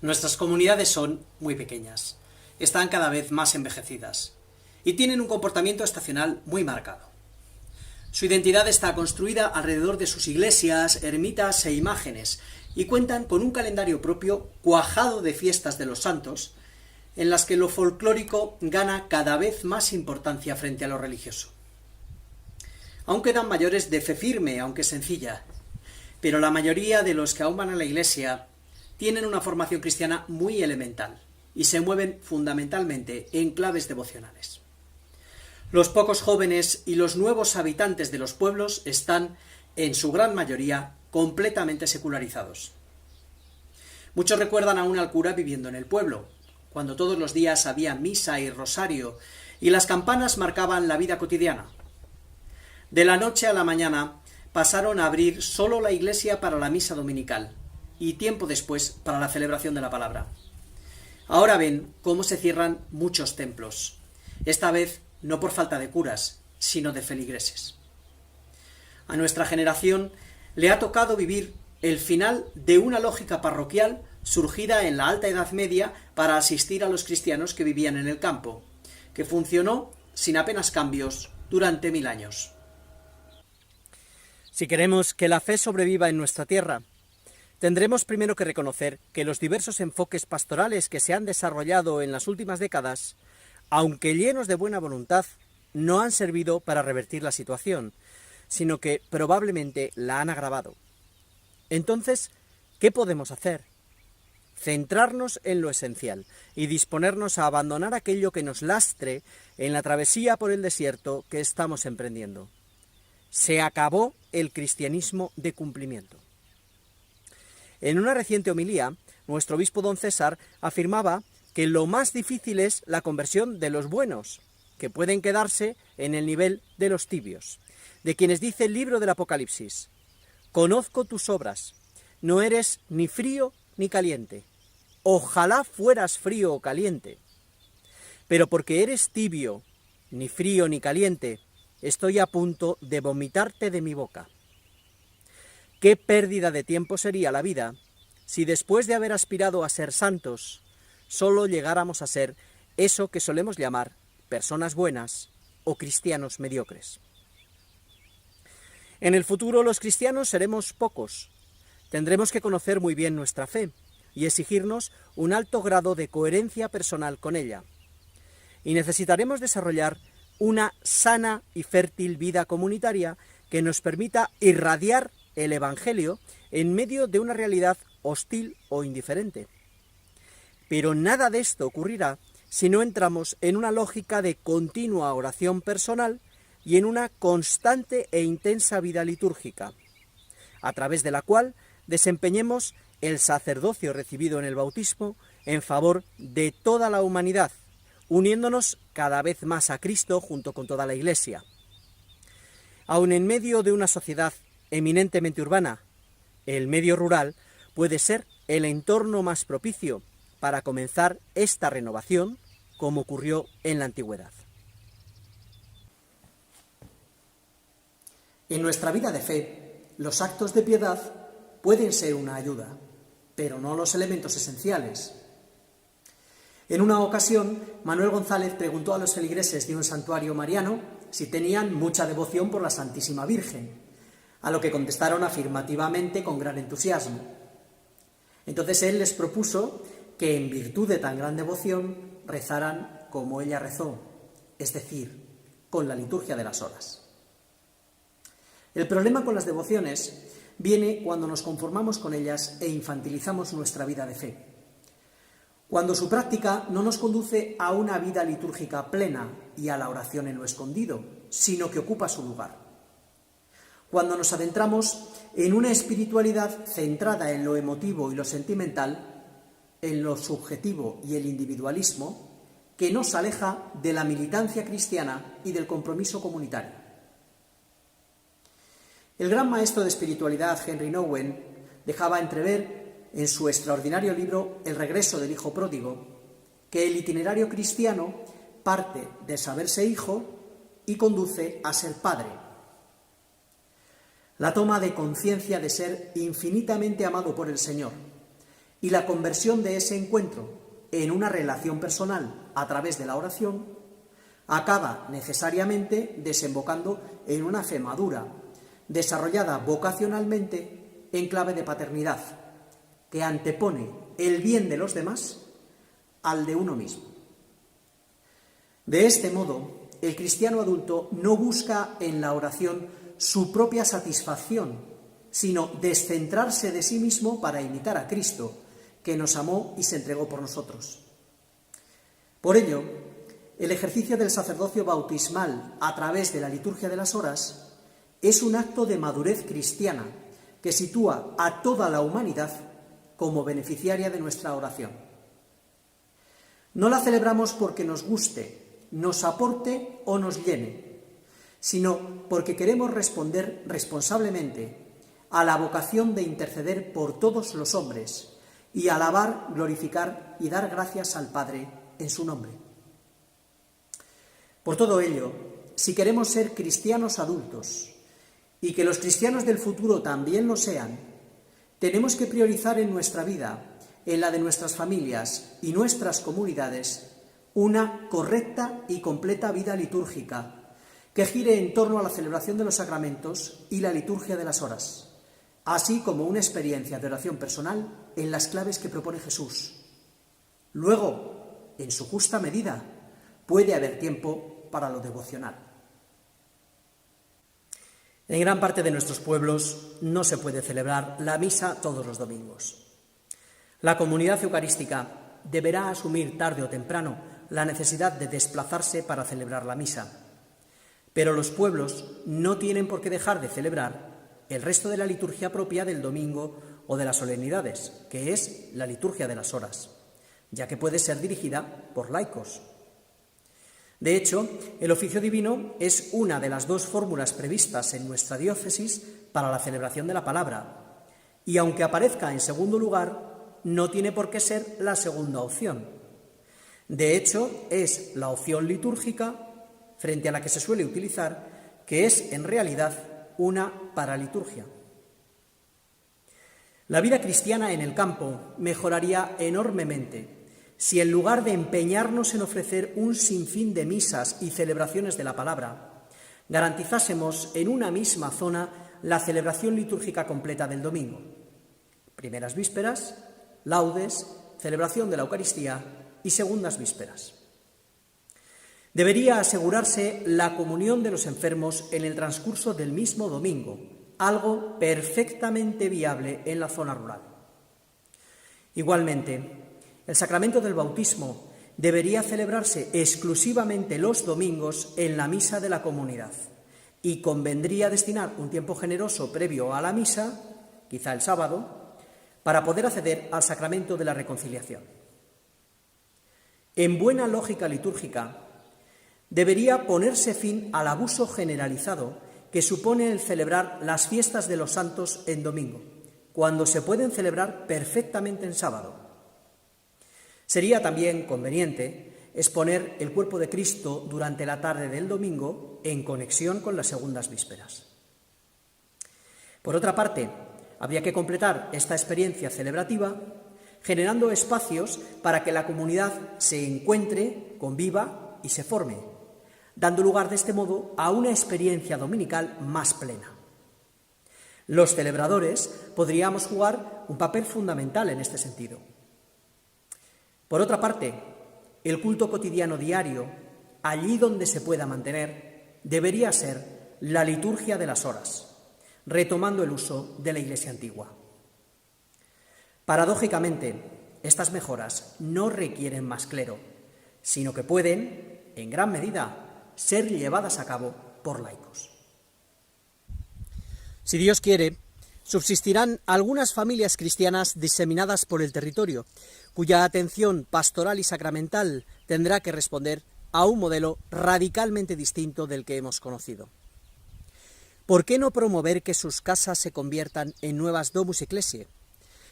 Nuestras comunidades son muy pequeñas, están cada vez más envejecidas y tienen un comportamiento estacional muy marcado. Su identidad está construida alrededor de sus iglesias, ermitas e imágenes y cuentan con un calendario propio cuajado de fiestas de los santos en las que lo folclórico gana cada vez más importancia frente a lo religioso. Aún quedan mayores de fe firme, aunque sencilla, pero la mayoría de los que aún van a la iglesia tienen una formación cristiana muy elemental y se mueven fundamentalmente en claves devocionales. Los pocos jóvenes y los nuevos habitantes de los pueblos están, en su gran mayoría, completamente secularizados. Muchos recuerdan aún al cura viviendo en el pueblo, cuando todos los días había misa y rosario y las campanas marcaban la vida cotidiana. De la noche a la mañana pasaron a abrir solo la iglesia para la misa dominical y tiempo después para la celebración de la palabra. Ahora ven cómo se cierran muchos templos, esta vez no por falta de curas, sino de feligreses. A nuestra generación le ha tocado vivir el final de una lógica parroquial surgida en la Alta Edad Media para asistir a los cristianos que vivían en el campo, que funcionó sin apenas cambios durante 1000 años. Si queremos que la fe sobreviva en nuestra tierra, tendremos primero que reconocer que los diversos enfoques pastorales que se han desarrollado en las últimas décadas, aunque llenos de buena voluntad, no han servido para revertir la situación, sino que probablemente la han agravado. Entonces, ¿qué podemos hacer? Centrarnos en lo esencial y disponernos a abandonar aquello que nos lastre en la travesía por el desierto que estamos emprendiendo. Se acabó el cristianismo de cumplimiento. En una reciente homilía, nuestro obispo don César afirmaba que lo más difícil es la conversión de los buenos, que pueden quedarse en el nivel de los tibios, de quienes dice el libro del Apocalipsis: «Conozco tus obras, no eres ni frío ni caliente. Ojalá fueras frío o caliente. Pero porque eres tibio, ni frío ni caliente, estoy a punto de vomitarte de mi boca». Qué pérdida de tiempo sería la vida si después de haber aspirado a ser santos, solo llegáramos a ser eso que solemos llamar personas buenas o cristianos mediocres. En el futuro los cristianos seremos pocos. Tendremos que conocer muy bien nuestra fe y exigirnos un alto grado de coherencia personal con ella. Y necesitaremos desarrollar una sana y fértil vida comunitaria que nos permita irradiar el Evangelio en medio de una realidad hostil o indiferente. Pero nada de esto ocurrirá si no entramos en una lógica de continua oración personal y en una constante e intensa vida litúrgica, a través de la cual desempeñemos el sacerdocio recibido en el bautismo en favor de toda la humanidad, uniéndonos cada vez más a Cristo junto con toda la Iglesia. Aun en medio de una sociedad eminentemente urbana, el medio rural puede ser el entorno más propicio para comenzar esta renovación, como ocurrió en la antigüedad. En nuestra vida de fe, los actos de piedad pueden ser una ayuda, pero no los elementos esenciales. En una ocasión, Manuel González preguntó a los feligreses de un santuario mariano si tenían mucha devoción por la Santísima Virgen, a lo que contestaron afirmativamente con gran entusiasmo. Entonces él les propuso que en virtud de tan gran devoción rezaran como ella rezó, es decir, con la liturgia de las horas. El problema con las devociones viene cuando nos conformamos con ellas e infantilizamos nuestra vida de fe. Cuando su práctica no nos conduce a una vida litúrgica plena y a la oración en lo escondido, sino que ocupa su lugar. Cuando nos adentramos en una espiritualidad centrada en lo emotivo y lo sentimental, en lo subjetivo y el individualismo, que nos aleja de la militancia cristiana y del compromiso comunitario. El gran maestro de espiritualidad, Henry Nouwen, dejaba entrever en su extraordinario libro El regreso del hijo pródigo, que el itinerario cristiano parte de saberse hijo y conduce a ser padre. La toma de conciencia de ser infinitamente amado por el Señor y la conversión de ese encuentro en una relación personal a través de la oración acaba necesariamente desembocando en una fe madura, desarrollada vocacionalmente en clave de paternidad, que antepone el bien de los demás al de uno mismo. De este modo, el cristiano adulto no busca en la oración su propia satisfacción, sino descentrarse de sí mismo para imitar a Cristo, que nos amó y se entregó por nosotros. Por ello, el ejercicio del sacerdocio bautismal a través de la liturgia de las horas es un acto de madurez cristiana que sitúa a toda la humanidad como beneficiaria de nuestra oración. No la celebramos porque nos guste, nos aporte o nos llene, sino porque queremos responder responsablemente a la vocación de interceder por todos los hombres y alabar, glorificar y dar gracias al Padre en su nombre. Por todo ello, si queremos ser cristianos adultos y que los cristianos del futuro también lo sean, tenemos que priorizar en nuestra vida, en la de nuestras familias y nuestras comunidades, una correcta y completa vida litúrgica que gire en torno a la celebración de los sacramentos y la liturgia de las horas, así como una experiencia de oración personal en las claves que propone Jesús. Luego, en su justa medida, puede haber tiempo para lo devocional. En gran parte de nuestros pueblos no se puede celebrar la misa todos los domingos. La comunidad eucarística deberá asumir tarde o temprano la necesidad de desplazarse para celebrar la misa. Pero los pueblos no tienen por qué dejar de celebrar el resto de la liturgia propia del domingo o de las solemnidades, que es la liturgia de las horas, ya que puede ser dirigida por laicos. De hecho, el oficio divino es una de las dos fórmulas previstas en nuestra diócesis para la celebración de la palabra, y aunque aparezca en segundo lugar, no tiene por qué ser la segunda opción. De hecho, es la opción litúrgica frente a la que se suele utilizar, que es en realidad una paraliturgia. La vida cristiana en el campo mejoraría enormemente si en lugar de empeñarnos en ofrecer un sinfín de misas y celebraciones de la palabra, garantizásemos en una misma zona la celebración litúrgica completa del domingo. Primeras vísperas, laudes, celebración de la Eucaristía y segundas vísperas. Debería asegurarse la comunión de los enfermos en el transcurso del mismo domingo, algo perfectamente viable en la zona rural. Igualmente, el sacramento del bautismo debería celebrarse exclusivamente los domingos en la misa de la comunidad y convendría destinar un tiempo generoso previo a la misa, quizá el sábado, para poder acceder al sacramento de la reconciliación. En buena lógica litúrgica, debería ponerse fin al abuso generalizado que supone el celebrar las fiestas de los santos en domingo, cuando se pueden celebrar perfectamente en sábado. Sería también conveniente exponer el cuerpo de Cristo durante la tarde del domingo en conexión con las segundas vísperas. Por otra parte, habría que completar esta experiencia celebrativa generando espacios para que la comunidad se encuentre, conviva y se forme, dando lugar de este modo a una experiencia dominical más plena. Los celebradores podríamos jugar un papel fundamental en este sentido. Por otra parte, el culto cotidiano diario, allí donde se pueda mantener, debería ser la liturgia de las horas, retomando el uso de la Iglesia antigua. Paradójicamente, estas mejoras no requieren más clero, sino que pueden, en gran medida, ser llevadas a cabo por laicos. Si Dios quiere, subsistirán algunas familias cristianas diseminadas por el territorio, cuya atención pastoral y sacramental tendrá que responder a un modelo radicalmente distinto del que hemos conocido. ¿Por qué no promover que sus casas se conviertan en nuevas domus ecclesiae?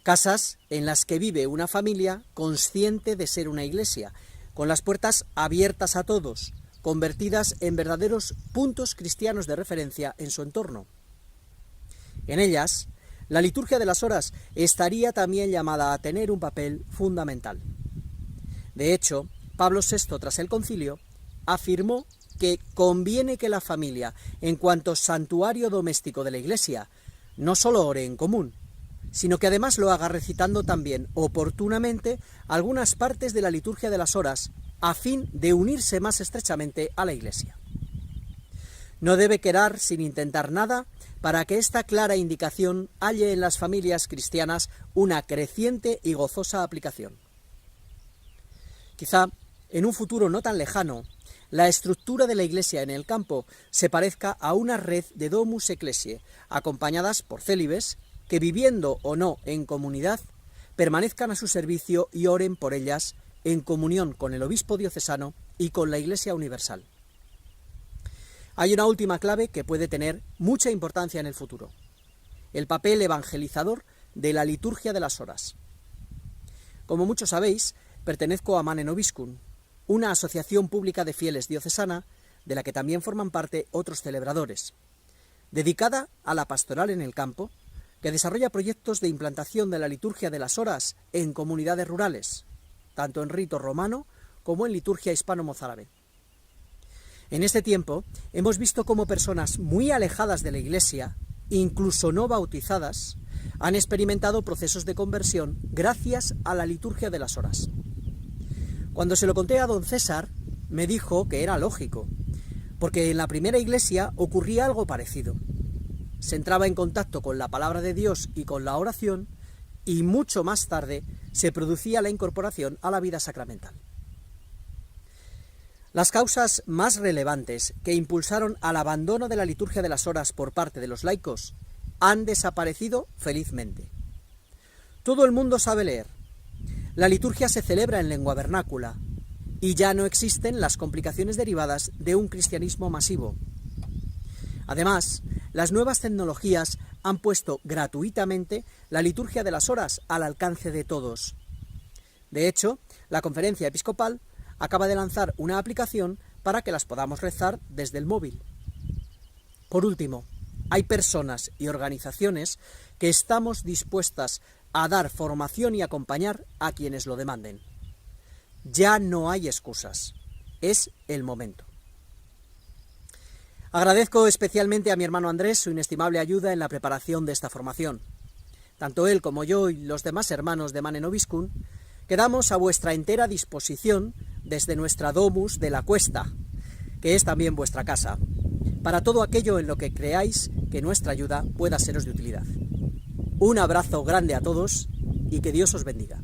Casas en las que vive una familia consciente de ser una iglesia, con las puertas abiertas a todos, convertidas en verdaderos puntos cristianos de referencia en su entorno. En ellas, la liturgia de las horas estaría también llamada a tener un papel fundamental. De hecho, Pablo VI, tras el concilio, afirmó que conviene que la familia, en cuanto santuario doméstico de la Iglesia, no solo ore en común, sino que además lo haga recitando también oportunamente algunas partes de la liturgia de las horas, a fin de unirse más estrechamente a la Iglesia. No debe quedar sin intentar nada para que esta clara indicación halle en las familias cristianas una creciente y gozosa aplicación. Quizá, en un futuro no tan lejano, la estructura de la Iglesia en el campo se parezca a una red de domus ecclesiae, acompañadas por célibes que, viviendo o no en comunidad, permanezcan a su servicio y oren por ellas en comunión con el obispo diocesano y con la Iglesia universal. Hay una última clave que puede tener mucha importancia en el futuro: el papel evangelizador de la liturgia de las horas. Como muchos sabéis, pertenezco a Manen Nobiscum, una asociación pública de fieles diocesana, de la que también forman parte otros celebradores, dedicada a la pastoral en el campo, que desarrolla proyectos de implantación de la liturgia de las horas en comunidades rurales, tanto en rito romano como en liturgia hispano-mozárabe. En este tiempo hemos visto cómo personas muy alejadas de la Iglesia, incluso no bautizadas, han experimentado procesos de conversión gracias a la liturgia de las horas. Cuando se lo conté a don César, me dijo que era lógico, porque en la primera Iglesia ocurría algo parecido. Se entraba en contacto con la palabra de Dios y con la oración, y mucho más tarde se producía la incorporación a la vida sacramental. Las causas más relevantes que impulsaron al abandono de la liturgia de las horas por parte de los laicos han desaparecido felizmente. Todo el mundo sabe leer. La liturgia se celebra en lengua vernácula y ya no existen las complicaciones derivadas de un cristianismo masivo. Además, las nuevas tecnologías han puesto gratuitamente la liturgia de las horas al alcance de todos. De hecho, la Conferencia Episcopal acaba de lanzar una aplicación para que las podamos rezar desde el móvil. Por último, hay personas y organizaciones que estamos dispuestas a dar formación y acompañar a quienes lo demanden. Ya no hay excusas. Es el momento. Agradezco especialmente a mi hermano Andrés su inestimable ayuda en la preparación de esta formación. Tanto él como yo y los demás hermanos de Manen Nobiscum quedamos a vuestra entera disposición desde nuestra domus de la Cuesta, que es también vuestra casa, para todo aquello en lo que creáis que nuestra ayuda pueda seros de utilidad. Un abrazo grande a todos y que Dios os bendiga.